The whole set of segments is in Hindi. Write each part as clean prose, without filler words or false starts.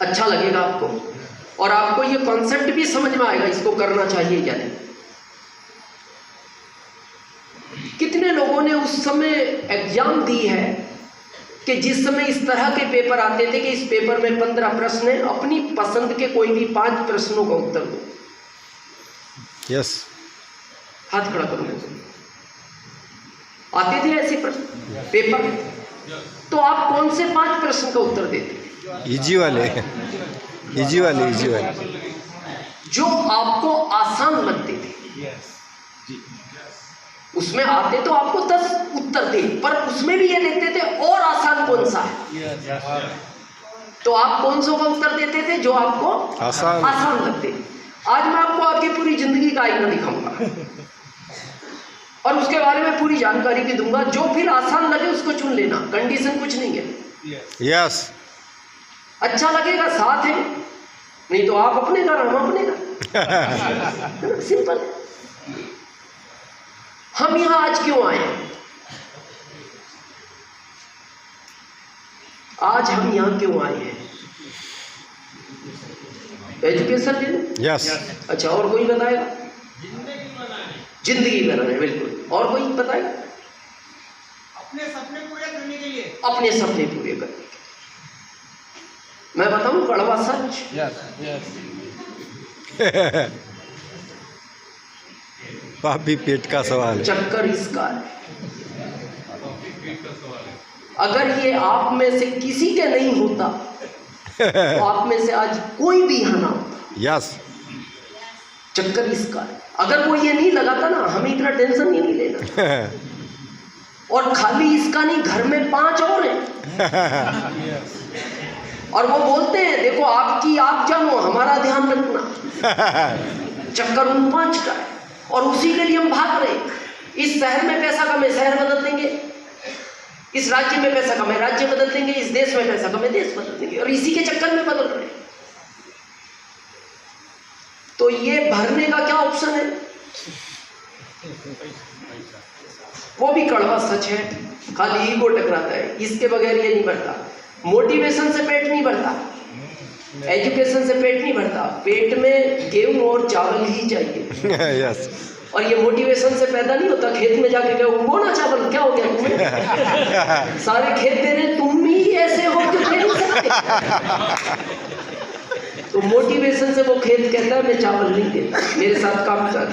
अच्छा लगेगा आपको, और आपको ये कॉन्सेप्ट भी समझ में आएगा इसको करना चाहिए या नहीं। कितने लोगों ने उस समय एग्जाम दी है कि जिस समय इस तरह के पेपर आते थे कि इस पेपर में 15 प्रश्न है, अपनी पसंद के कोई भी 5 प्रश्नों का उत्तर दो। यस, हाथ खड़ा करो। आते थे ऐसे प्रश्न पेपर, तो आप कौन से 5 प्रश्न का उत्तर देते? इजी वाले, इजी वाले, इजी वाले जो आपको आसान लगते थे। उसमें आते तो आपको 10 उत्तर थे, पर उसमें भी ये देखते थे और आसान कौन सा है। तो आप कौन सा का उत्तर देते थे? जो आपको आसान लगते। आज मैं आपको आपकी पूरी जिंदगी का आईना दिखाऊंगा और उसके बारे में पूरी जानकारी भी दूंगा। जो फिर आसान लगे उसको चुन लेना, कंडीशन कुछ नहीं है। यस, अच्छा लगेगा साथ है, नहीं तो आप अपने घर, हम अपने घर। सिंपल। हम यहां आज क्यों आए? आज हम यहां क्यों आए हैं? एजुकेशन लेने। यस। अच्छा, और कोई बताएगा? जिंदगी बनाने। बिल्कुल। और कोई बताएगा? अपने सपने पूरे करने के लिए। अपने सपने पूरे करने के लिए। मैं बताऊं कड़वा सच? पापी पेट का सवाल है। चक्कर इसका है, अगर ये आप में से किसी के नहीं होता तो आप में से आज कोई भी यहाँ ना होता। यस। चक्कर इसका है, अगर वो ये नहीं लगाता ना, हमें इतना टेंशन ही नहीं लेना। और खाली इसका नहीं, घर में 5 और हैं। और वो बोलते हैं देखो आपकी आप जानो, हमारा ध्यान रखना। चक्कर उन 5 का है और उसी के लिए हम भाग रहे हैं। इस शहर में पैसा कम है, शहर बदल देंगे। इस राज्य में पैसा कम है, राज्य बदल देंगे। इस देश में पैसा कम है, देश बदल देंगे। और इसी के चक्कर में बदल रहे हैं। तो ये भरने का क्या ऑप्शन है? वो भी कड़वा सच है, खाली ईगो टकराता है। इसके बगैर ये नहीं भरता। मोटिवेशन से पेट नहीं भरता, एजुकेशन से पेट नहीं भरता। पेट में गेहूं और चावल ही चाहिए। यस। और ये मोटिवेशन से पैदा नहीं होता। खेत में जाके क्या उगो ना चावल, क्या हो गया तुम्हें? सारे खेत दे रहे, तुम ही ऐसे हो जो दे नहीं सकते। तो मोटिवेशन से वो खेत कहता है मैं चावल नहीं देता, मेरे साथ काम कर।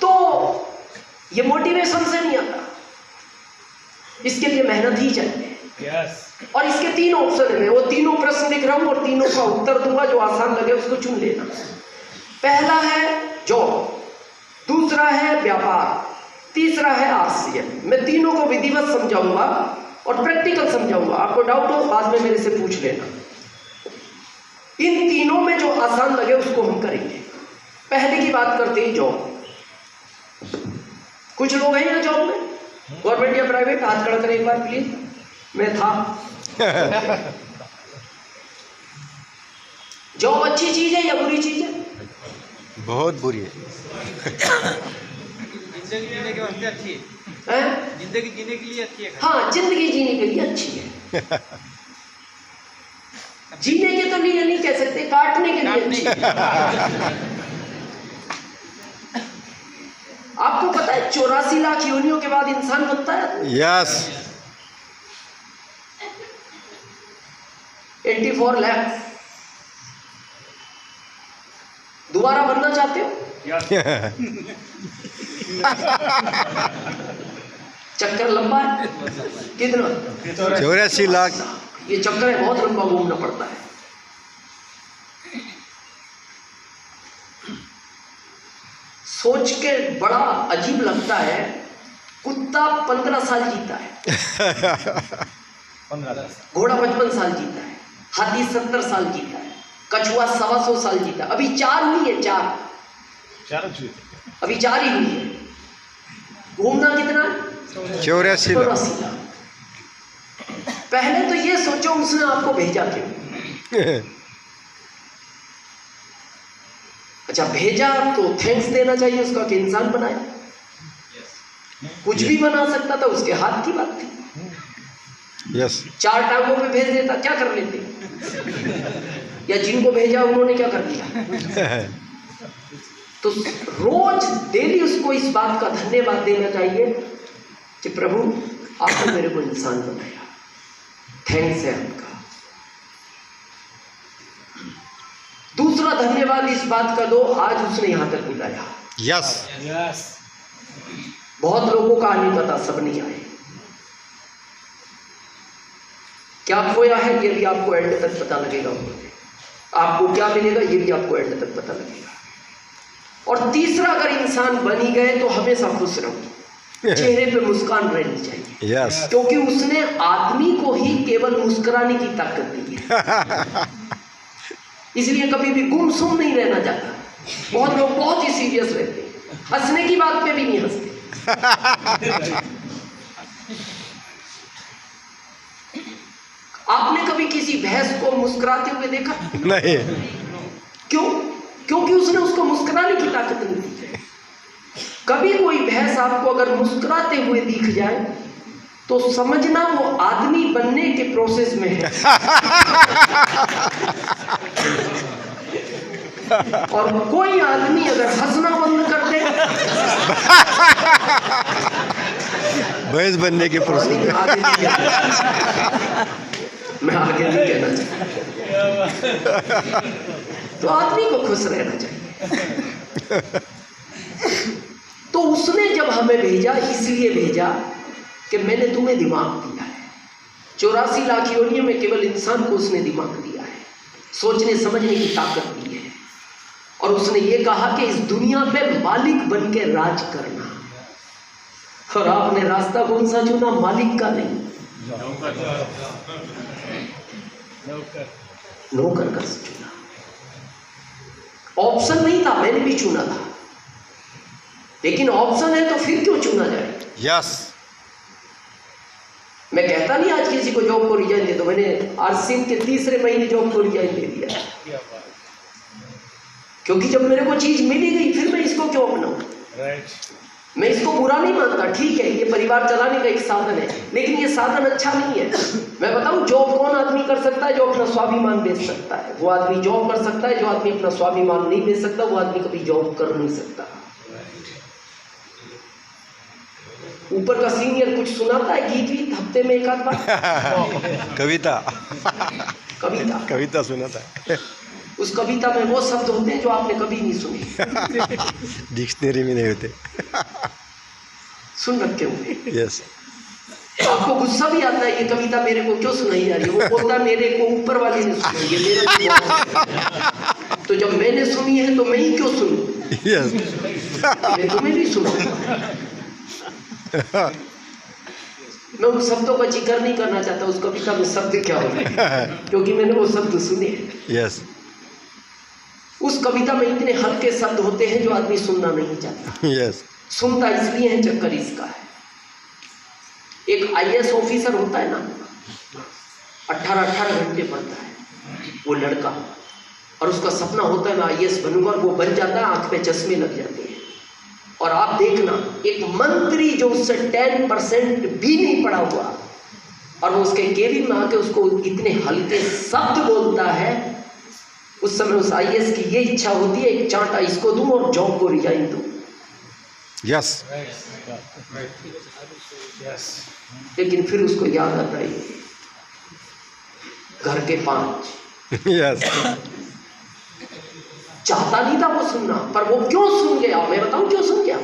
तो ये मोटिवेशन से नहीं आता, इसके लिए मेहनत ही चाहिए। और इसके 3 ऑप्शन है। मैं वो तीनों प्रश्न लिख रहा हूं और तीनों का उत्तर दूंगा। जो आसान लगे उसको चुन लेना। पहला है जॉब, दूसरा है व्यापार, तीसरा है आश्रय। मैं तीनों को विधिवत समझाऊंगा और प्रैक्टिकल समझाऊंगा। आपको डाउट हो बाद में मेरे से पूछ लेना। इन तीनों में जो आसान लगे उसको हम करेंगे। पहले की बात करते हैं जॉब। कुछ लोग हैं ना जॉब में, गवर्नमेंट या प्राइवेट? हाथ खड़ा करें एक बार प्लीज। मैं था। जॉब अच्छी चीज है या बुरी चीज है? बहुत बुरी है। जिंदगी जीने के वास्ते अच्छी है। जिंदगी जीने के लिए अच्छी है। हाँ, जिंदगी जीने के लिए अच्छी है। जीने के तो लिए नहीं कह सकते, काटने के लिए अच्छी है। आपको पता है 84 लाख योनियों के बाद इंसान बनता है। यस। 84 लाख। दोबारा बनना चाहते हो? चक्कर लंबा है। कितना? 84 लाख। ये चक्कर है, बहुत लंबा घूमना पड़ता है। सोच के बड़ा अजीब लगता है। कुत्ता 15 साल जीता है, घोड़ा 55 साल जीता है, हाथी 70 साल जीता है, कछुआ 125 साल जीता। अभी 4 हुई है, 4 अभी 4 ही हुई है। घूमना कितना? 84 लाख। पहले तो ये सोचो उसने आपको भेजा क्यों? अच्छा, भेजा तो थैंक्स देना चाहिए उसका कि इंसान बनाया। कुछ भी बना सकता था, उसके हाथ की बात थी। यस 4 टांगों पे भेज देता, क्या कर लेते? या जिनको भेजा उन्होंने क्या कर दिया? तो रोज डेली उसको इस बात का धन्यवाद देना चाहिए कि प्रभु आपने मेरे को इंसान बनाया, थैंक्स है आपका। दूसरा धन्यवाद इस बात का दो, आज उसने यहां तक बुलाया। यस बहुत लोगों का नहीं पता, सब नहीं आए। क्या खोया है ये भी आपको एंड तक पता लगेगा, आपको क्या मिलेगा ये भी आपको एंड तक पता लगेगा। और तीसरा, अगर इंसान बन ही गए तो हमेशा खुश रहो, चेहरे पे मुस्कान रहनी चाहिए। यस क्योंकि उसने आदमी को ही केवल मुस्कुराने की ताकत दी है। इसलिए कभी भी गुमसुम नहीं रहना चाहता। बहुत लोग बहुत ही सीरियस रहते हैं, हंसने की बात पे भी नहीं हंसते। आपने कभी किसी भैंस को मुस्कुराते हुए देखा? नहीं। क्यों? क्योंकि उसने उसको मुस्कुराने की ताकत नहीं दी। कभी कोई भैंस आपको अगर मुस्कुराते हुए दिख जाए तो समझना वो आदमी बनने के प्रोसेस में है। और कोई आदमी अगर हंसना बंद कर दे, भैंस बनने के प्रोसेस में। मैं आगे नहीं कहना चाहता। तो आदमी को खुश रहना चाहिए। तो उसने जब हमें भेजा, इसलिए भेजा कि मैंने तुम्हें दिमाग दिया है। 84 लाख योनियों में केवल इंसान को उसने दिमाग दिया है, सोचने समझने की ताकत दी है। और उसने ये कहा कि इस दुनिया पे मालिक बन के राज करना। और आपने रास्ता कौन सा चुना? मालिक का नहीं, नौकर का चुना। ऑप्शन नहीं था, मैंने भी चुना था, लेकिन ऑप्शन है तो फिर क्यों चुना जाए? यस मैं कहता नहीं आज किसी को जॉब को रिजाइन दे दो। मैंने आरसीएम के 3रे महीने जॉब को रिजाइन दे दिया, क्योंकि जब मेरे को चीज मिली गई फिर मैं इसको क्यों अपनाऊं? मैं इसको बुरा नहीं मानता, ठीक है, ये परिवार चलाने का एक साधन है, लेकिन ये साधन अच्छा नहीं है। मैं बताऊं, जॉब कौन आदमी कर सकता है? जो अपना स्वाभिमान बेच सकता है वो आदमी जॉब कर सकता है। जो आदमी अपना स्वाभिमान नहीं बेच सकता वो आदमी कभी जॉब कर नहीं सकता। ऊपर का सीनियर कुछ सुनाता है, गीत वीत हफ्ते में एक आध बार। कविता सुनाता है। उस कविता में वो शब्द होते हैं जो आपने कभी नहीं सुने, डिक्शनरी में नहीं होते। सुन रखे होंगे। यस आपको गुस्सा भी आता है, ये कविता मेरे को क्यों सुनाई जा रही है? वो बोलता मेरे को ऊपर वाले ने सुनाई है, मेरा तो जब मैंने सुनी है तो मैं ही क्यों सुनूं? यस मैं तुम्हें भी सुनाऊंगा। मैं उन शब्दों का जिक्र नहीं करना चाहता, उस कविता में शब्द क्या होते हैं, क्योंकि मैंने वो शब्द सुने हैं। यस उस कविता में इतने हल्के शब्द होते हैं जो आदमी सुनना नहीं चाहता। यस सुनता इसलिए है, चक्कर इसका है। एक आईएएस ऑफिसर होता है ना, 18 घंटे पढ़ता है वो लड़का, और उसका सपना होता है मैं आईएएस बनूंगा, और वो बन जाता है, आंख में चश्मे लग जाते हैं। और आप देखना, एक मंत्री जो उससे 10% भी नहीं पढ़ा हुआ, और वो उसके केबिन में आके उसको इतने हल्के शब्द बोलता है, उस समय उस आईएएस की ये इच्छा होती है एक चांटा इसको दूं और जॉब को रिजाइन दूं। यस लेकिन फिर उसको याद आता है घर के 5। यस चाहता नहीं था वो सुनना, पर वो क्यों सुन गया? मैं बताऊं क्यों सुन गया।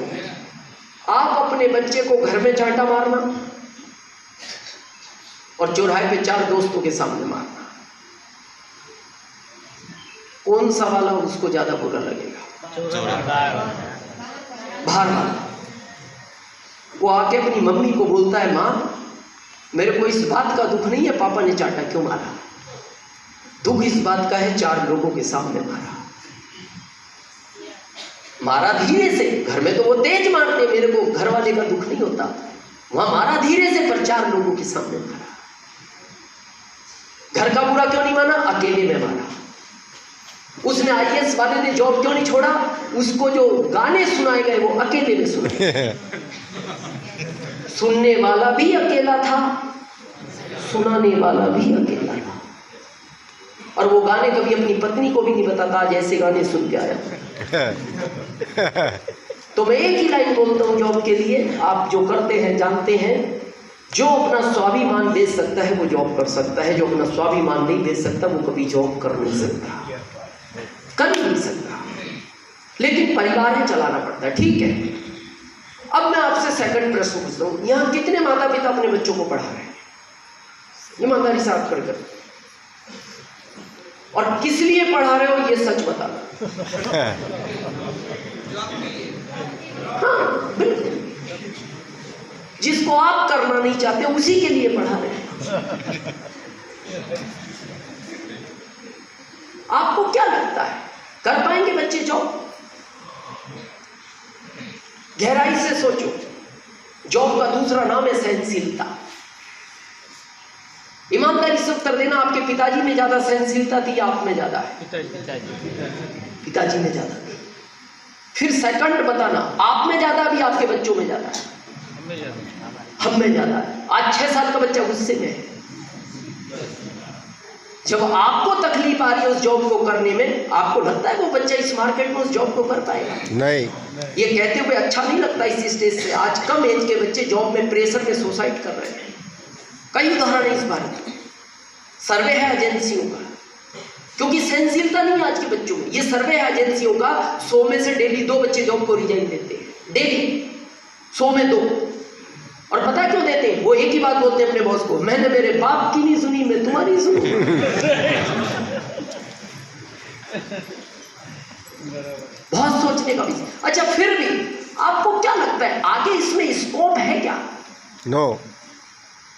आप अपने बच्चे को घर में चांटा मारना और चौराहे पे 4 दोस्तों के सामने मारना, कौन सा वाला उसको ज्यादा बुरा लगेगा? बाहर वाला। वो आके अपनी मम्मी को बोलता है, माँ मेरे को इस बात का दुख नहीं है पापा ने चांटा क्यों मारा, दुख इस बात का है 4 लोगों के सामने मारा धीरे से। घर में तो वो तेज मारते, मेरे को घर वाले का दुख नहीं होता, वहां मारा धीरे से, पर 4 लोगों के सामने मारा। घर का बुरा क्यों नहीं माना? अकेले में मारा। उसने आईएएस वाले ने जॉब क्यों नहीं छोड़ा? उसको जो गाने सुनाए गए वो अकेले में सुनाए। सुनने वाला भी अकेला था, सुनाने वाला भी अकेला था। और वो गाने कभी अपनी पत्नी को भी नहीं बताता, आज ऐसे गाने सुन के आया। तो मैं एक ही लाइन बोलता हूँ जॉब के लिए, आप जो करते हैं जानते हैं, जो अपना स्वाभिमान बेच सकता है वो जॉब कर सकता है, जो अपना स्वाभिमान नहीं बेच सकता वो कभी जॉब कर नहीं सकता, कर नहीं सकता। लेकिन परिवार है, चलाना पड़ता है, ठीक है। अब मैं आपसे सेकंड प्रश्न पूछता हूँ, यहाँ कितने माता पिता अपने बच्चों को पढ़ा रहे हैं? ईमानदारी से आप खड़े कर, और किस लिए पढ़ा रहे हो ये सच बता। हाँ बिल्कुल, जिसको आप करना नहीं चाहते उसी के लिए पढ़ा रहे हैं। आपको क्या लगता है कर पाएंगे बच्चे जॉब? गहराई से सोचो, जॉब का दूसरा नाम है सहनशीलता। ईमानदारी से उत्तर देना, आपके पिताजी में ज्यादा सहनशीलता थी या आप में ज्यादा है? पिताजी में ज्यादा थी। फिर सेकंड बताना, आप में ज्यादा भी आपके बच्चों में ज्यादा है? हम में ज्यादा है। आज 6 साल का बच्चा गुस्से में है। जब आपको तकलीफ आ रही है उस जॉब को करने में, आपको लगता है वो बच्चा इस मार्केट में उस जॉब को कर पाएगा? नहीं। ये कहते हुए अच्छा नहीं लगता इस स्टेज से, आज कम एज के बच्चे जॉब में प्रेशर में सुसाइड कर रहे हैं। कई उदाहरण है इस बारे में, सर्वे है एजेंसियों का, क्योंकि सहनशीलता नहीं है आज के बच्चों में। ये सर्वे है एजेंसियों का, 100 में से डेली 2 बच्चे जॉब को रिजाइन देते हैं, डेली 100 में 2। और पता क्यों देते हैं? वो एक ही बात बोलते हैं अपने बॉस को, मैंने मेरे बाप की नहीं सुनी, मैं तुम्हारी सुनूं। बहुत सोचने का विषय। अच्छा, फिर भी आपको क्या लगता है आगे इसमें स्कोप है क्या? नो।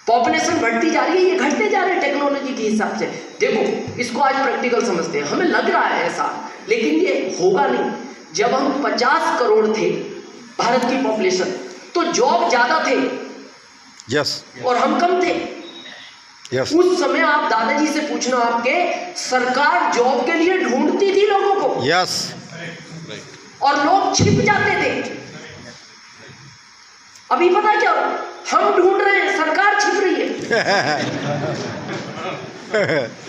पॉपुलेशन बढ़ती जा रही है, ये घटते जा रहे हैं टेक्नोलॉजी के हिसाब से। देखो, इसको आज प्रैक्टिकल समझते हैं, हमें लग रहा है ऐसा, लेकिन ये होगा नहीं। जब हम 50 करोड़ थे भारत की पॉपुलेशन, तो जॉब ज्यादा थे, यस, और हम कम थे, यस। उस समय आप दादाजी से पूछना, आपके सरकार जॉब के लिए ढूंढती थी लोगों को, यस, और लोग छिप जाते थे। अभी पता क्या, हम ढूंढ रहे हैं, सरकार छिप रही है।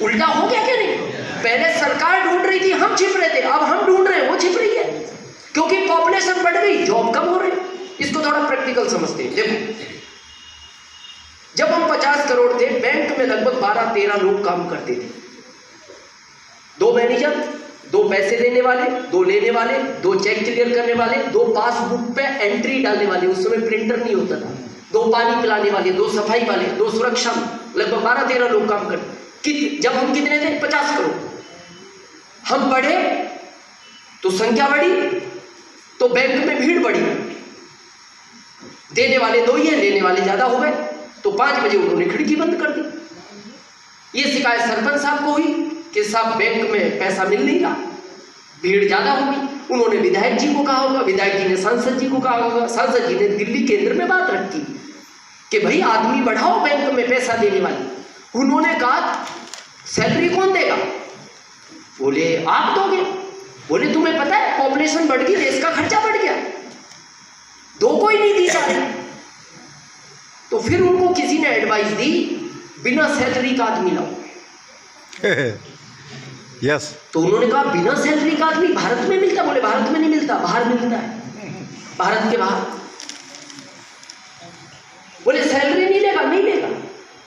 उल्टा हो गया क्या? नहीं, पहले सरकार ढूंढ रही थी, हम छिप रहे थे, अब हम ढूंढ रहे हैं, वो छिप रही है, क्योंकि पॉपुलेशन बढ़ गई, जॉब कम हो रही। इसको थोड़ा प्रैक्टिकल समझते हैं। देखो, जब हम 50 करोड़ थे, बैंक में लगभग 12-13 लोग काम करते थे। 2 मैनेजर, 2 पैसे देने वाले, 2 लेने वाले, 2 चेक क्लियर करने वाले, 2 पासबुक पे एंट्री डालने वाले, उस समय प्रिंटर नहीं होता था, 2 पानी पिलाने वाले, 2 सफाई वाले, 2 सुरक्षा, लगभग 12-13 लोग काम करते। जब हम कितने थे? 50 करोड़। हम बढ़े तो संख्या बढ़ी, तो बैंक में भीड़ बढ़ी, देने वाले 2 ही है, लेने वाले ज्यादा हो गए, तो 5 बजे उन्होंने खिड़की बंद कर दी। ये शिकायत सरपंच साहब को हुई कि साहब बैंक में पैसा मिल नहीं रहा, भीड़ ज्यादा होगी। उन्होंने विधायक जी को कहा होगा, विधायक जी ने सांसद जी को कहा होगा, सांसद जी ने दिल्ली केंद्र में बात रखी कि भाई आदमी बढ़ाओ बैंक में पैसा देने वाले। उन्होंने कहा सैलरी कौन देगा? बोले आप दोगे। बोले तुम्हें पता है पॉपुलेशन बढ़ गई, देश का खर्चा बढ़ गया, 2 को ही नहीं दी जा रही। तो फिर उनको किसी ने एडवाइस दी, बिना सैलरी का आदमी लाओ। यस। तो उन्होंने कहा बिना सैलरी का आदमी भारत में मिलता? बोले भारत में नहीं मिलता, बाहर मिलता है, भारत के बाहर। बोले सैलरी नहीं लेगा? नहीं लेगा।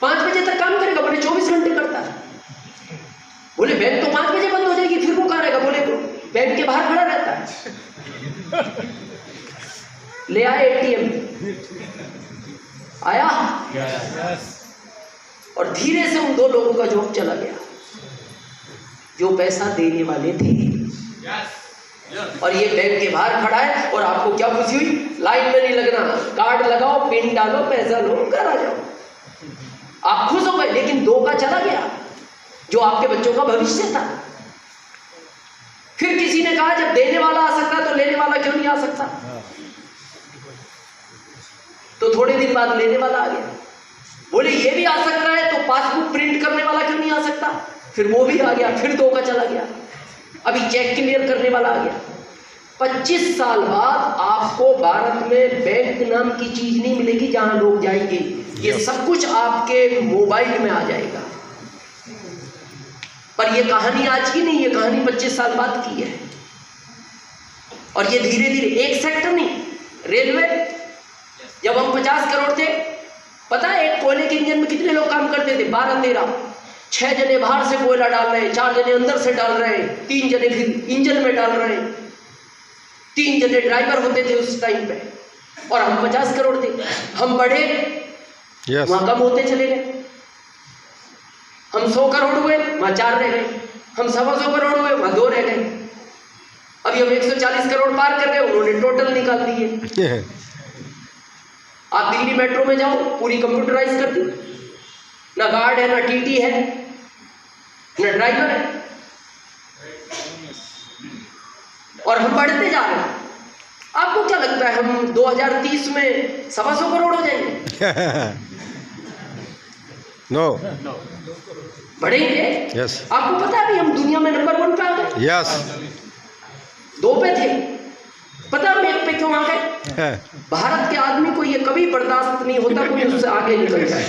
5 बजे तक काम करेगा? बोले 24 घंटे करता है। बोले बैंक तो 5 बजे बंद हो जाएगी, फिर वो कहाँ रहेगा? बोले बैंक के बाहर खड़ा रहता है। ले आए ATM, आया, और धीरे से उन 2 लोगों का जॉब चला गया जो पैसा देने वाले थे। और ये बैंक के बाहर खड़ा है, और आपको क्या खुशी हुई? लाइन में नहीं लगना, कार्ड लगाओ, पिन डालो, पैसा लो, घर आ जाओ। आप खुश हो गए, लेकिन 2 का चला गया जो आपके बच्चों का भविष्य था। फिर किसी ने कहा जब देने वाला आ सकता तो लेने वाला क्यों नहीं आ सकता? तो थोड़े दिन बाद लेने वाला आ गया। बोले ये भी आ सकता है, तो पासबुक प्रिंट करने वाला क्यों नहीं आ सकता? फिर वो भी आ गया, फिर 2 का चला गया। अभी चेक क्लियर करने वाला आ गया। 25 साल बाद आपको भारत में बैंक नाम की चीज नहीं मिलेगी जहां लोग जाएंगे, ये सब कुछ आपके मोबाइल में आ जाएगा। पर ये कहानी आज की नहीं, ये कहानी 25 साल बाद की है। और ये धीरे धीरे, एक सेक्टर नहीं, रेलवे जब हम 50 करोड़ थे, पता है एक कोयले के इंजन में कितने लोग काम करते थे? 12-13, 6 जने बाहर से कोयला डाल रहे हैं, 4 जने अंदर से डाल रहे हैं, 3 जने फिर इंजन में डाल रहे हैं, 3 जने ड्राइवर होते थे उस टाइम पे। और हम 50 करोड़ थे। हम बढ़े, वहां कम होते चले गए। हम 100 करोड़ हुए, वहां 4 रह गए। हम 125 करोड़ हुए, वहां 2 रह गए। अभी हम 140 करोड़ पार कर गए, उन्होंने टोटल निकाल दिए। आप दिल्ली मेट्रो में जाओ, पूरी कंप्यूटराइज कर दी, ना गार्ड है, ना टीटी है, ना ड्राइवर है। और हम बढ़ते जा रहे हैं। आपको क्या लगता है हम 2030 में 125 करोड़ हो जाएंगे? नो। बढ़ेंगे। यस। आपको पता है अभी हम दुनिया में नंबर 1 पे आ गए। यस। 2 पे थे, पता हम 1 पे क्यों आ गए? भारत के आदमी को ये कभी बर्दाश्त नहीं होता कोई उससे आगे निकल जाए।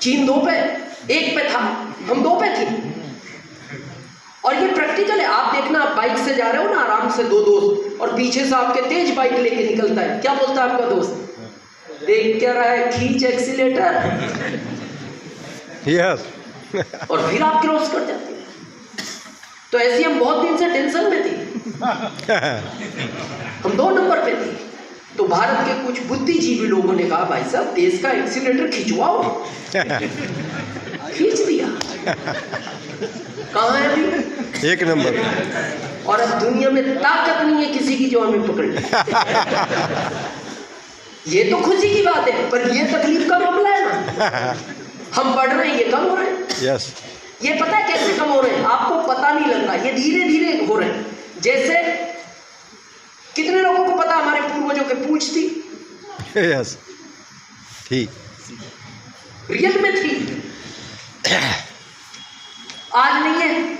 चीन 2 पे, 1 पे था, हम 2 पे थे। और ये प्रैक्टिकल है। आप देखना, आप बाइक से जा रहे हो ना आराम से, 2 दोस्त, और पीछे से आपके तेज बाइक लेके निकलता है, क्या बोलता है आपका दोस्त? देख क्या रहा है, खींच एक्सीलेटर। यस। और फिर आप क्रॉस कर जाते हैं। तो ऐसे हम बहुत दिन से टेंशन में थे। हम 2 नंबर पे थे। तो भारत के कुछ बुद्धिजीवी लोगों ने कहा, भाई साहब देश का एक्सीलेटर खिंचवाओ। खींच दिया। कहाँ है अभी? 1 नंबर। और अब दुनिया में ताकत नहीं है किसी की जो हमें पकड़ ले। ये तो खुशी की बात है, पर ये तकलीफ का मामला है ना। हम बढ़ रहे हैं, ये कम हो रहे हैं। यस। ये पता है कैसे कम हो रहे हैं? आपको पता नहीं लग रहा, ये धीरे धीरे हो रहे हैं। जैसे कितने लोगों को पता हमारे पूर्वजों के पूंछ थी? यस। ठीक। रियल में थी, आज नहीं है,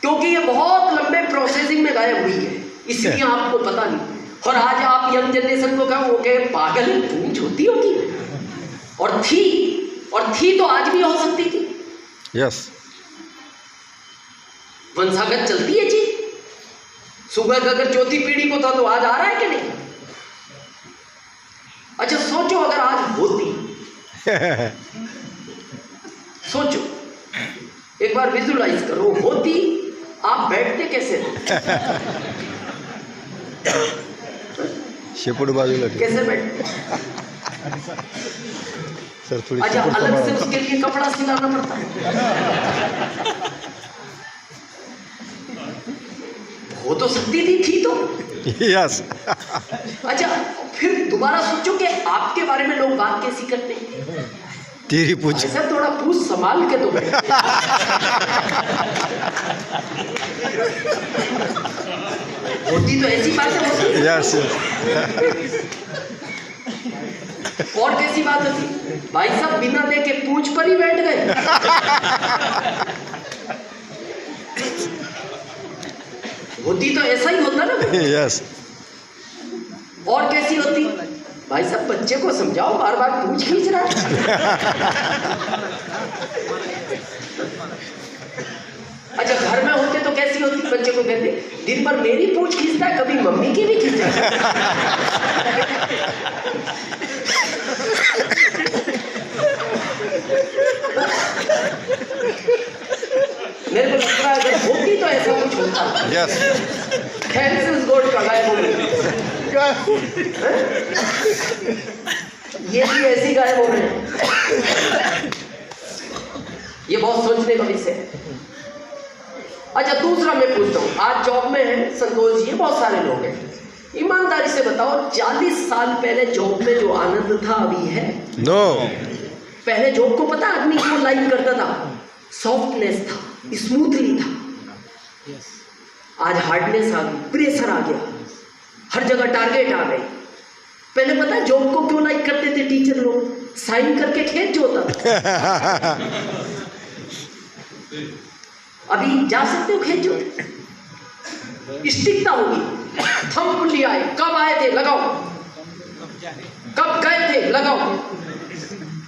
क्योंकि ये बहुत लंबे प्रोसेसिंग में गायब हुई है, इसलिए आपको पता नहीं। और आज आप यंग जनरेशन को कहो, वो कहे पागल है, पूंछ होती होगी। और थी तो आज भी हो सकती थी। यस। वंशागत चलती है जी। सुबह का अगर चौथी पीढ़ी को था तो आज आ रहा है कि नहीं? अच्छा सोचो, अगर आज होती, सोचो एक बार, विजुलाइज करो, होती, आप बैठते कैसे? शेपुड़ बाजूला कैसे बैठते? सर थोड़ी। अच्छा अलग से उसके लिए कपड़ा सिलाना पड़ता है। हो तो सकती थी तो। यस। अच्छा फिर दोबारा सोचो कि आपके बारे में लोग बात कैसी करते हैं। तेरी पूछ। ऐसा थोड़ा पूछ संभाल के दो। होती तो ऐसी बातें होती। यस। और कैसी बात होती? भाई साहब बिना देखे पूंछ पर ही बैठ गए। होती तो ऐसा ही होता ना। यस। और कैसी होती? भाई साहब बच्चे को समझाओ, बार बार पूंछ खींच रहा है। अच्छा घर में होते तो कैसी होती? बच्चे को कहते दिन भर मेरी पूंछ खींचता है, कभी मम्मी की भी खींचा है। मेरे को लगता है अगर होती तो ऐसा कुछ होता। यस। थैंक्स गॉड का गायब हो गई। ये भी ऐसी गायब हो रहे हैं। ये बहुत सोचने का विषय है। अच्छा दूसरा मैं पूछता हूँ, आज जॉब में है संतोष जी, बहुत सारे लोग हैं, ईमानदारी से बताओ 40 साल पहले जॉब में जो आनंद था अभी है? नो। पहले जॉब को पता आदमी क्यों लाइक करता था? सॉफ्टनेस था, स्मूथली था। आज हार्डनेस आ गई, प्रेशर आ गया, हर जगह टारगेट आ गए। पहले पता है जॉब को क्यों लाइक करते थे टीचर लोग? साइन करके खेत जोता था। अभी जा सकते हो खेत जोते? स्टिकता होगी। थंब लिया है, कब आए थे लगाओ, कब गए थे लगाओ।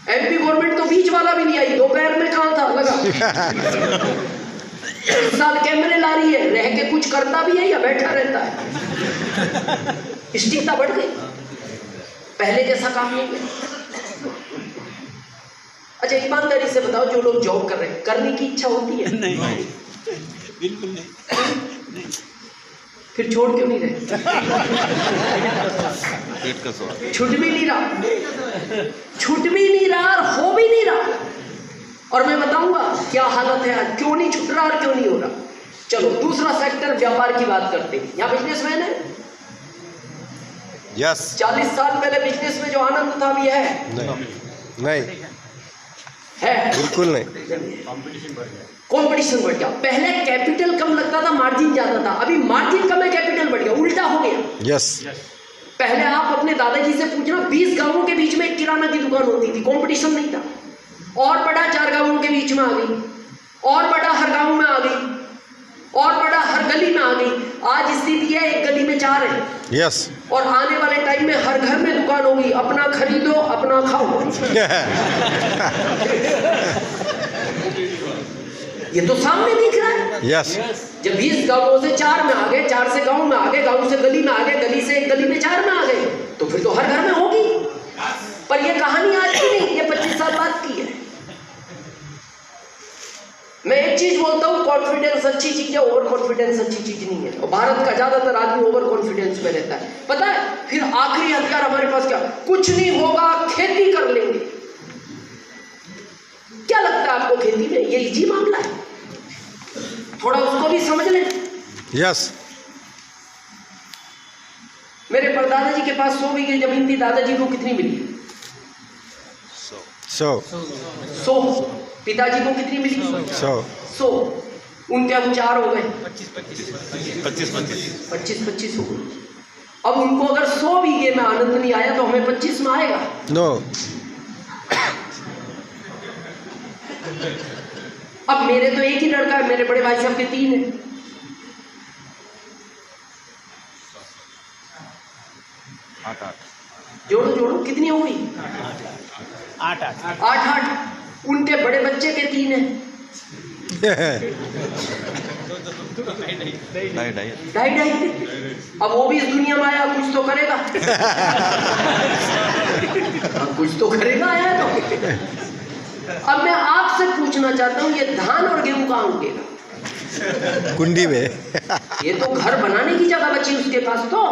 एमपी गवर्नमेंट तो बीच वाला भी नहीं आई, दोपहर में कहाँ था लगा। इस साल कैमरे ला रही है, रह के कुछ करता भी है या बैठा रहता है। स्टिकता बढ़ गई, पहले जैसा काम नहीं है। अच्छा ईमानदारी से बताओ, जो लोग जॉब कर रहे हैं, करने की इच्छा होती है? नहीं, बिल्कुल नहीं। फिर छोड़ क्यों नहीं रहे? छूट भी नहीं रहा, छूट भी नहीं रहा और हो भी नहीं रहा। और मैं बताऊंगा क्या हालत है आज, क्यों नहीं छूट रहा और क्यों नहीं हो रहा। चलो दूसरा सेक्टर व्यापार की बात करते हैं। यहाँ बिजनेसमैन है? यस। 40 साल पहले बिजनेस में जो आनंद था अभी है? नहीं है, बिल्कुल नहीं। कंपटीशन बढ़ गया। पहले कैपिटल कम लगता था, मार्जिन ज्यादा था। अभी मार्जिन कम है, कैपिटल बढ़ गया, उल्टा हो गया। यस। पहले आप अपने दादाजी से पूछना, 20 गांवों के बीच में एक किराना की दुकान होती थी, कंपटीशन नहीं था। और बड़ा 4 गांवों के बीच में आ गई, और बड़ा हर गांव में आ गई, और बड़ा हर गली में आ गई। आज स्थिति है एक गली में 4 है। यस। और आने वाले टाइम में हर घर में दुकान होगी, अपना खरीदो अपना खाओ। ये तो सामने दिख रहा है। यस। जब 20 गांवों से 4 में आ गए, 4 से गांव में आ गए, गांव से गली में आ गए, गली से एक गली में 4 में आ गए, तो फिर तो हर घर में होगी। पर ये कहानी आज की नहीं, ये 25 साल बाद की है। मैं एक चीज बोलता हूँ, कॉन्फिडेंस अच्छी चीज है, ओवर कॉन्फिडेंस अच्छी चीज नहीं है। और भारत का ज्यादातर आदमी ओवर कॉन्फिडेंस में रहता है। पता है फिर आखिरी हथियार हमारे पास क्या? कुछ नहीं होगा, खेती कर लेंगे। क्या लगता है आपको खेती में? ये इजी मामला है, थोड़ा उसको भी समझ लें। यस। मेरे परदादा जी के पास 100 बीघे जमीन थी, दादाजी को कितनी मिली? 100। पिताजी को कितनी मिली? 100। उनके अब 4 हो गए, 25 हो गए। अब उनको अगर 100 बीघे में आनंद नहीं आया तो हमें 25 में आएगा? नो। अब मेरे तो एक ही लड़का है, मेरे बड़े भाई साहब के 3 है। जोड़ो कितनी हो गई? 8। उनके बड़े बच्चे के 3 है, 2.5। अब वो भी इस दुनिया में आया, कुछ तो करेगा। कुछ तो करेगा आया तो। अब मैं आपसे पूछना चाहता हूँ, ये धान और गेहूं कहाँ उगेगा? कुंडी में। ये तो घर बनाने की जगह बची उसके पास तो।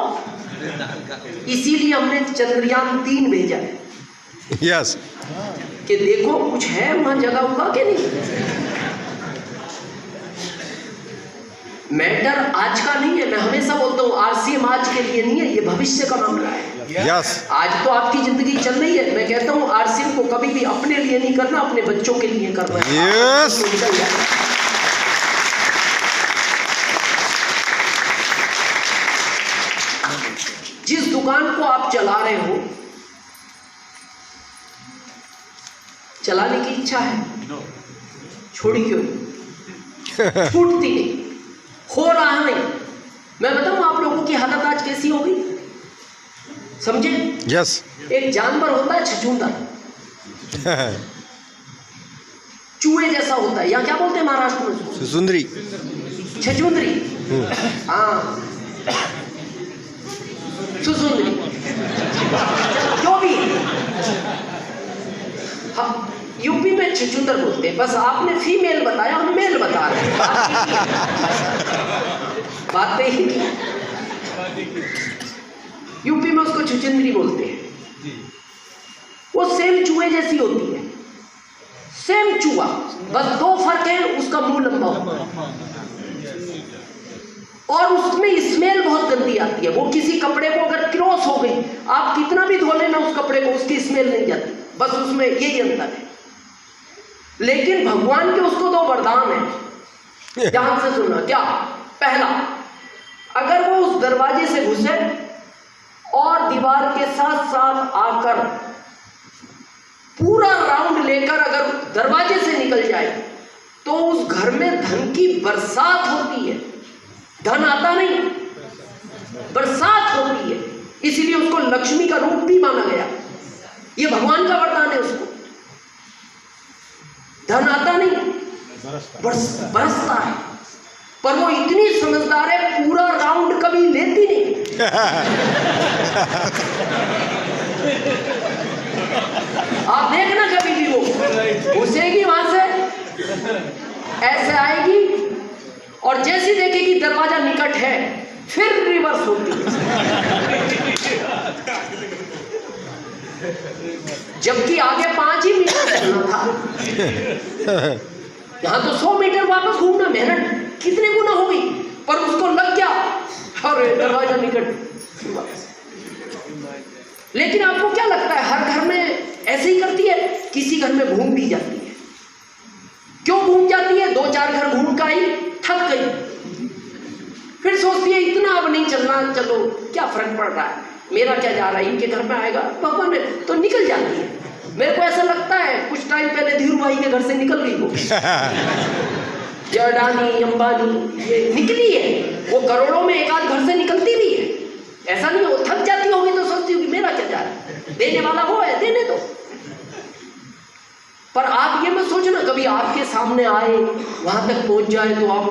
इसीलिए हमने चंद्रयान 3 भेजा है। यस। कि देखो कुछ है वहां जगह उगा के नहीं। मैटर आज का नहीं है, मैं हमेशा बोलता हूँ आरसीएम आज के लिए नहीं है, ये भविष्य का मामला है। यस। आज तो आपकी जिंदगी चल रही है, मैं कहता हूँ आरसीएम को कभी भी अपने लिए नहीं करना, अपने बच्चों के लिए करना है। यस। जिस दुकान को आप चला रहे हो, चलाने की इच्छा है, छोड़ी क्यों? छूटती नहीं, हो रहा नहीं। मैं बताऊं आप लोगों की हालत आज कैसी हो गई, समझे? यस। एक जानवर होता है छछूंदर, चूहे जैसा होता है, या क्या बोलते हैं महाराष्ट्र में? सुंदरी। छछूंदरी। हाँ, सुसुंदरी, जो भी। हाँ, यूपी में छछूंदर बोलते हैं। बस आपने फीमेल बताया, हम मेल बता रहे हैं। बातें ही यूपी में उसको छछूंदरी बोलते हैं। वो सेम चूहे जैसी होती है, सेम चूहा, बस 2 फर्क है, उसका मुंह लंबा होता है और उसमें स्मेल बहुत गंदी आती है। वो किसी कपड़े को अगर क्रॉस हो गई, आप कितना भी धो लेना उस कपड़े को, उसकी स्मेल नहीं जाती। बस उसमें यही अंतर है। लेकिन भगवान के उसको 2 वरदान है, ध्यान से सुनना। क्या? पहला, अगर वो उस दरवाजे से घुसे और दीवार के साथ साथ आकर पूरा राउंड लेकर अगर दरवाजे से निकल जाए तो उस घर में धन की बरसात होती है। धन आता नहीं, बरसात होती है, इसीलिए उसको लक्ष्मी का रूप भी माना गया। ये भगवान का वरदान है। उसको धन आता नहीं, बरसता है। पर वो इतनी समझदार है, पूरा राउंड कभी लेती नहीं। आप देखना कभी भी वो घुसेगी वहां से, ऐसे आएगी और जैसी देखेगी दरवाजा निकट है, फिर रिवर्स होती है। जबकि आगे 5 ही मीटर चलना था, यहां तो 100 मीटर वापस घूमना, मेहनत कितने गुना हो गई, पर उसको लग गया और दरवाजा निकट। लेकिन आपको क्या लगता है, हर घर में ऐसे ही करती है? किसी घर में घूम भी जाती है। क्यों घूम जाती है? 2-4 घर घूम का ही थक गई, फिर सोचती है इतना अब नहीं चलना, चलो क्या फर्क पड़ रहा है, मेरा क्या जा रहा है, इनके घर में आएगा भगवान ने, तो निकल जाती है। मेरे को ऐसा लगता है कुछ टाइम पहले धीरू भाई के घर से निकल गई वो। अडानी अंबानी ये निकली है, वो करोड़ों में एक आध घर से निकलती भी है। ऐसा नहीं, वो थक जाती होगी तो सोचती होगी मेरा क्या जा रहा है, देने वाला वो है, देने दो। पर आप ये मत सोचना कभी आपके सामने आए, वहां तक पहुंच जाए तो आप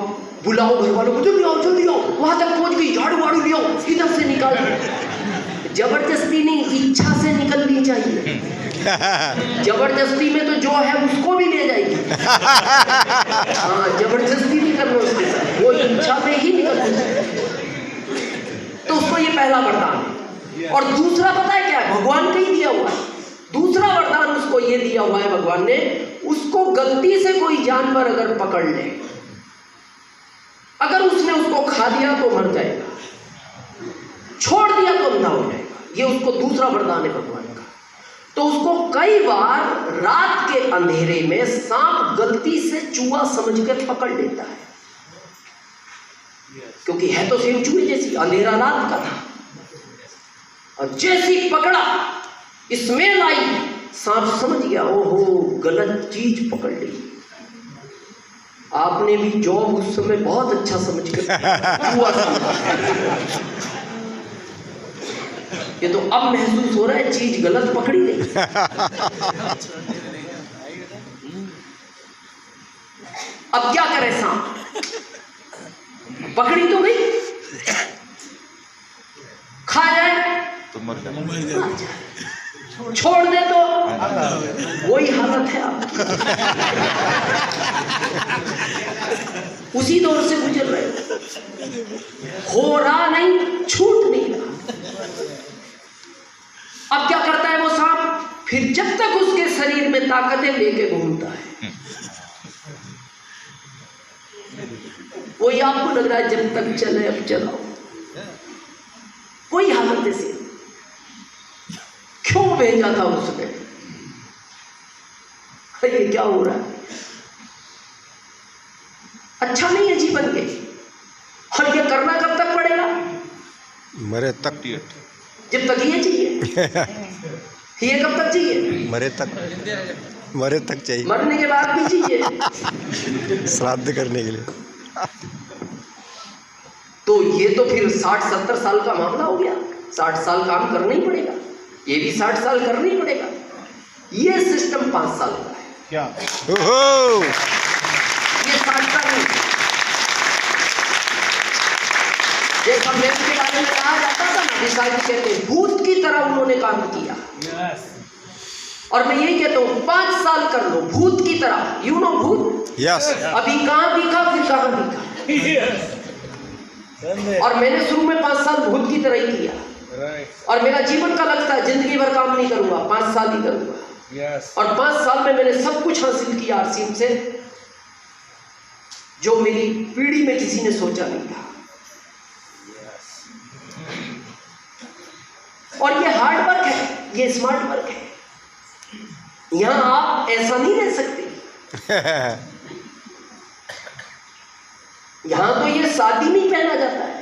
बुलाओ घर वालों को, जल्दी आओ जल्दी आओ, वहां तक पहुंच गई, झाड़ू वाड़ू लियो, इधर से निकाल। जबरदस्ती नहीं, इच्छा से निकलनी चाहिए। जबरदस्ती में तो जो है उसको भी ले जाएगी। हाँ, जबरदस्ती नहीं करना उसके साथ, वो इच्छा में ही निकलना चाहिए। तो उसको ये पहला वरदान है। और दूसरा पता है क्या है? भगवान का ही दिया हुआ है। दूसरा वरदान उसको ये दिया हुआ है भगवान ने, उसको गलती से कोई जानवर अगर पकड़ ले, अगर उसने उसको खा दिया तो मर जाएगा, छोड़ दिया तो अंधा हो जाएगा। ये उसको दूसरा वरदान है भगवान का। तो उसको कई बार रात के अंधेरे में सांप गलती से चूहा समझ के पकड़ लेता है, क्योंकि है तो सेम चूहे जैसी, अंधेरा रात का था, और जैसी पकड़ा स्मेल आई, सांप समझ गया ओहो गलत चीज पकड़ ली। आपने भी जॉब उस समय बहुत अच्छा समझ के चूहा समझा, ये तो अब महसूस हो रहा है चीज गलत पकड़ी नहीं। अब क्या करे सांप, पकड़ी तो गई, खा जाए तो मर जाए, छोड़ दे तो वही हालत है आपकी। उसी दौर से गुजर रहे हो रहा नहीं, छूट नहीं रहा। अब क्या करता है वो सांप, फिर जब तक उसके शरीर में ताकतें लेके घूमता है, वही आपको लग रहा है जब तक चले अब चलाओ, वही हालत ऐसी। क्यों भेजा था उसने, ये क्या हो रहा है, अच्छा नहीं है जीवन के। और ये करना कब तक पड़ेगा, मरे तक, जब तक ये चाहिए। ये कब तक चाहिए, मरे तक चाहिए, मरने के बाद भी चाहिए, श्राद्ध करने के लिए। तो ये तो फिर 60-70 साल का मामला हो गया, 60 साल काम करना ही पड़ेगा, ये भी 60 साल करना ही पड़ेगा। ये सिस्टम 5 साल का है क्या? ओहो! ये 60 साल नहीं। जैसा मेरे के बारे में कहा जाता था ना, डिसाइड कहते हैं भूत की तरह उन्होंने काम किया। और मैं यही कहता हूँ 5 साल कर लो भूत की तरह, यू नो भूत, यस, अभी कहाँ दिखा फिर कहाँ दिखा। और मैंने शुरू में 5 साल भूत की तरह ही किया, और मेरा जीवन का लगता है जिंदगी भर काम नहीं करूंगा, 5 साल ही करूंगा। और 5 साल में मैंने सब कुछ हासिल किया आरसीएम से, जो मेरी पीढ़ी में किसी ने सोचा नहीं था। और ये हार्ड वर्क है, ये स्मार्ट वर्क है। यहां आप ऐसा नहीं रह सकते। यहां तो ये शादी नहीं पहना जाता है।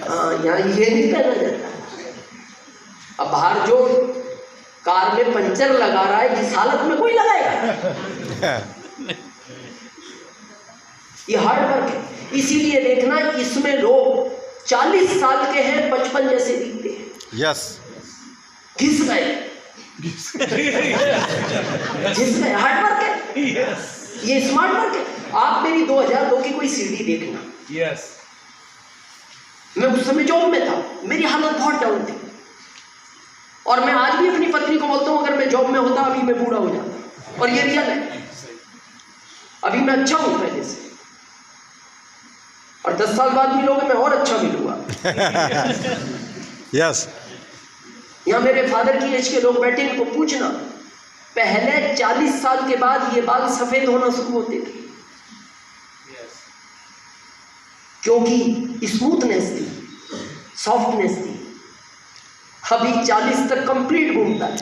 हाँ, यहाँ ये नहीं पहना जाता। अब बाहर जो कार में पंचर लगा रहा है, जिस हालत में कोई लगाएगा, ये हार्ड वर्क है। इसीलिए देखना इसमें लोग 40 साल के हैं 55 जैसे दिखते हैं। यस, घिस गए, हार्ड वर्क है। ये स्मार्ट वर्क है। आप मेरी 2002 की कोई सीडी देखना। मैं उस समय जॉब में था, मेरी हालत बहुत डाउन थी, और मैं आज भी अपनी पत्नी को बोलता हूं अगर मैं जॉब में होता अभी मैं बूढ़ा हो जाता, और ये रियल है। अभी मैं अच्छा हूं पहले से, और 10 साल बाद मिलोगे मैं और अच्छा मिलूंगा। यस, यहाँ मेरे फादर की एज के लोग बैठे, इनको पूछना, पहले 40 साल के बाद ये बाल सफेद होना शुरू होते थे, क्योंकि स्मूथनेस थी, सॉफ्टनेस थी। अभी 40 तक कंप्लीट घूमता है,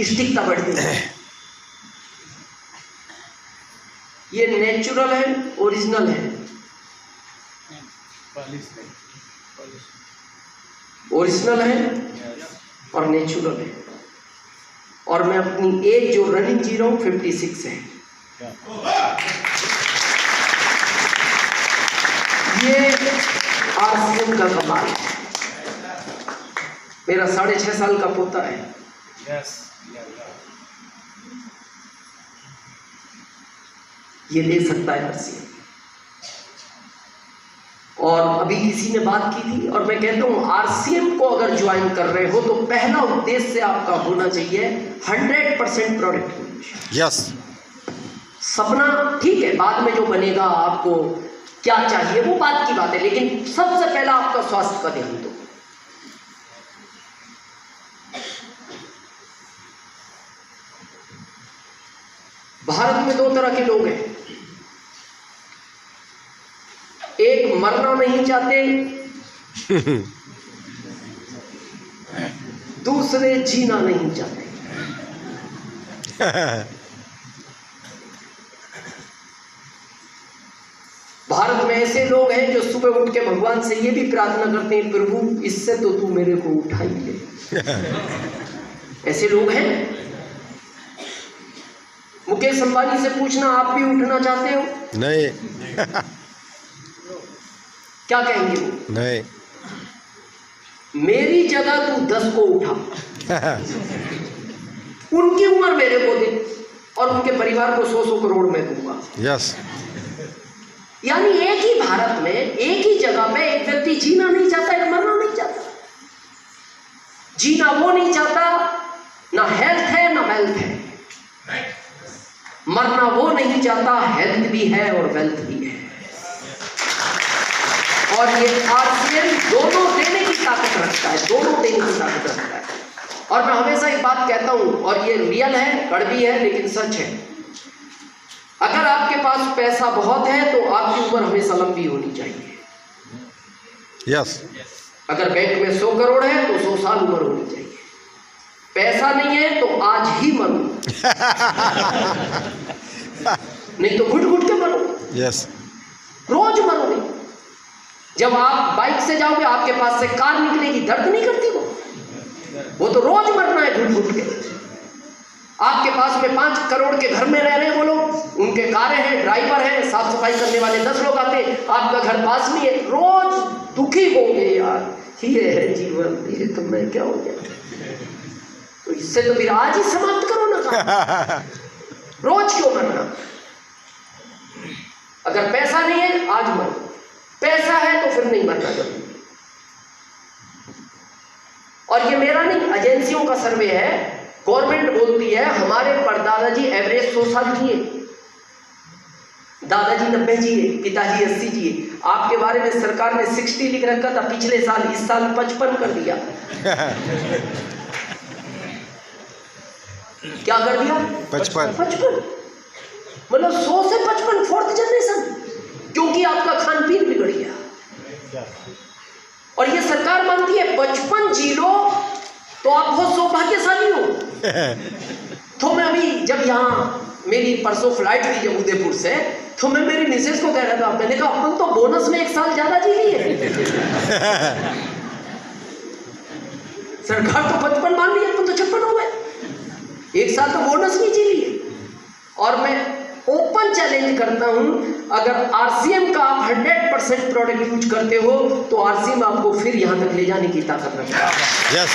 स्टिकता बढ़ती है। ये नेचुरल है, ओरिजिनल है, ओरिजिनल है और नेचुरल है। और मैं अपनी एज जो रनिंग जी रहा हूं 56 है। ये आरसीएम का कमाल है। मेरा 6.5 साल का पोता है। ये ले सकता है आरसीएम। और अभी किसी ने बात की थी, और मैं कहता हूं आरसीएम को अगर ज्वाइन कर रहे हो तो पहला उद्देश्य आपका होना चाहिए 100% प्रोडक्ट। यस, सपना ठीक है, बाद में जो बनेगा आपको क्या चाहिए वो बात की बात है, लेकिन सबसे पहला आपका स्वास्थ्य का ध्यान दो। भारत में 2 तरह के लोग हैं, एक मरना नहीं चाहते, दूसरे जीना नहीं चाहते। भारत में ऐसे लोग हैं जो सुबह उठ के भगवान से ये भी प्रार्थना करते हैं, प्रभु इससे तो तू मेरे को उठा ही ले। ऐसे लोग हैं। मुकेश अंबानी से पूछना, आप भी उठना चाहते हो? नहीं। क्या कहेंगे वो? नहीं। मेरी जगह तू 10 को उठा, उनकी उम्र मेरे को दे, और उनके परिवार को 100 करोड़ में दूंगा। यस, यानी एक ही भारत में, एक ही जगह पे एक व्यक्ति जीना नहीं चाहता, एक मरना नहीं चाहता। जीना वो नहीं चाहता, ना हेल्थ है ना वेल्थ है। मरना वो नहीं चाहता, हेल्थ भी है और वेल्थ भी है। और ये आरसीएम दोनों देने की ताकत रखता है, दोनों देने की ताकत रखता है। और मैं हमेशा एक बात कहता हूं, और ये रियल है, कड़वी है, लेकिन सच है। अगर आपके पास पैसा बहुत है तो आपकी उम्र हमेशा लंबी होनी चाहिए। यस, अगर बैंक में 100 करोड़ है तो 100 साल उम्र होनी चाहिए। पैसा नहीं है तो आज ही मरो, नहीं तो घुट घुट के मरो। यस, रोज मरो नहीं। जब आप बाइक से जाओगे, आपके पास से कार निकलेगी, दर्द नहीं करती वो तो रोज मरना है घुट घुट के। आपके पास में 5 करोड़ के घर में रह रहे हैं वो लोग, उनके कारें हैं, ड्राइवर हैं, साफ सफाई करने वाले 10 लोग आते हैं, आपका घर पास में है, रोज दुखी होंगे यार, ये है जीवन, ये तो मैं क्या हो गया। तो इससे तो फिर आज ही समाप्त करो ना काम। रोज क्यों मरना? अगर पैसा नहीं है आज मरो, पैसा है तो फिर नहीं मरना जरूरी। और ये मेरा नहीं, एजेंसियों का सर्वे है। गवर्नमेंट बोलती है हमारे परदादाजी एवरेज 100 साल जिए, दादाजी 90 जिए, पिताजी 80 जिए। आपके बारे में सरकार ने 60 लिख रखा था पिछले साल, इस साल 55 कर दिया। क्या कर दिया? 55। मतलब 100 से 55, 4th जनरेशन, क्योंकि आपका खान पीन बिगड़ गया। और ये सरकार मानती है 55 जी लो तो आप बहुत सौभाग्यशाली हो। तो मैं अभी जब यहाँ मेरी परसों फ्लाइट थी जब उदयपुर से, तो मैं मेरी मिसेज को कह रहा था, मैंने कहा अपन तो बोनस में 1 साल ज्यादा जी लिए। सरकार तो 55 मान रही है, अपन तो 56 हो गए, 1 साल तो बोनस में जी लिए। और मैं ओपन चैलेंज करता हूं, अगर आरसीएम का आप 100% प्रोडक्ट यूज करते हो तो आरसीएम आपको फिर यहां तक ले जाने की ताकत रखता है। यस